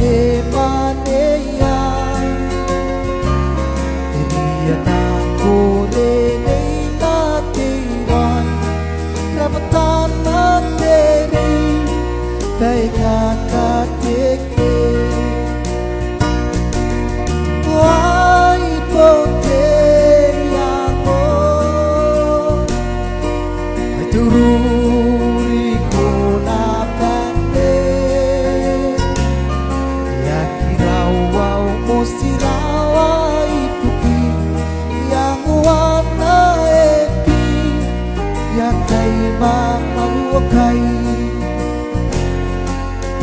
mane maneya Iriya na kore nei na tirai Rabatan na teri Taiga ka teke Wai ponte yango Ai tururi ko na pande Ya kirawau mo sirawa ipuki Yang wana epi Ya kai mamaluakai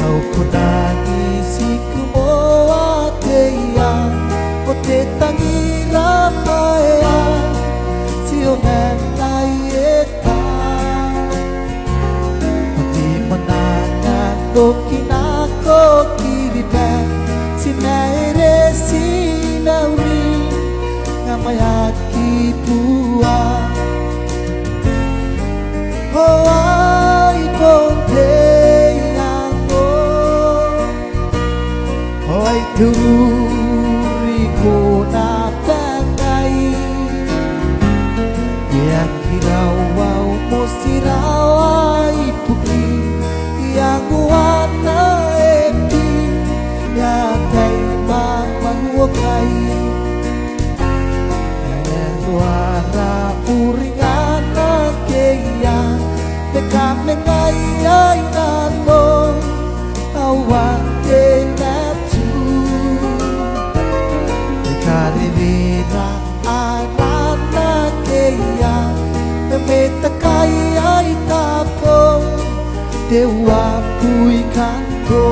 Tau ko nangisi kumoa teya O te tangira paea Sio menai eta O te mananga no kinako kiripe Si meire sinauri Ngamayaki pua O ai ponte yango O ai tururi ko na tangai Ya kirawau mo sirawa ipuki Yang wana epi Ya kai mamanuakai Suara uringan na keia Teka mengai ai nano Awang te natu Teka revina anana keia Memeta kai ai tapo Dewa pui kanto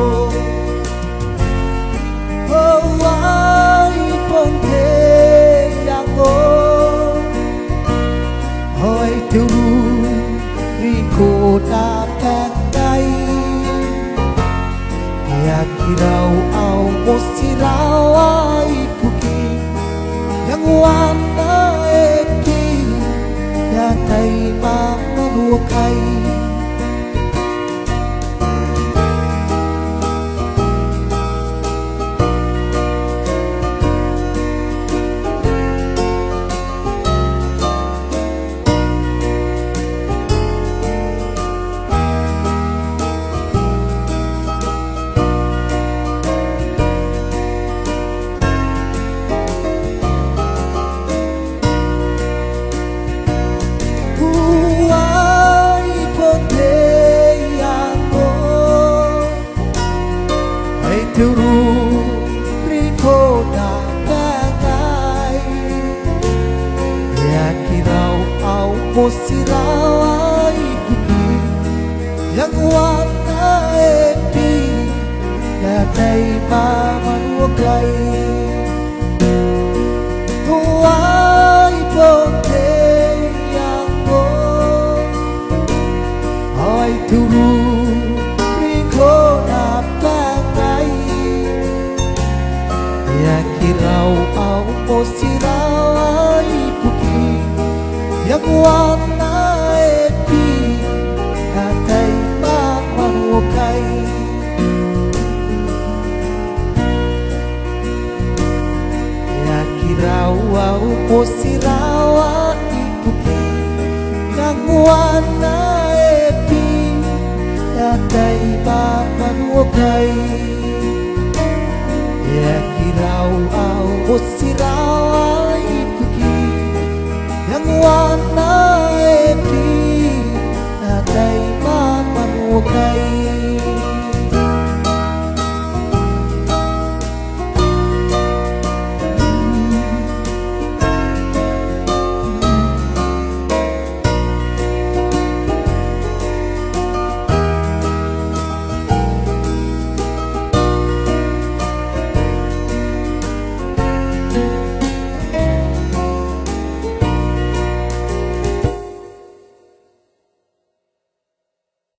Oh ai ponte yango Hoi tururi ko na pandai Ya kirau au mo sirawa ipuki Yang wana eki Ya kai mamaluakai Tururi ko na tangai Ya kirau au mo sirawa ipuki Yang wana epi Ya kai mamanuakai Tuai ponte yango Ai tururi ko na Ya kirau au mo sirawa ipuki Yang wana epi Hatai mamanuakai Ya kirau au mo sirawa ipuki Yang wana epi Hatai mamanuakai Ya kirau au mo sirawa ipuki Yang wana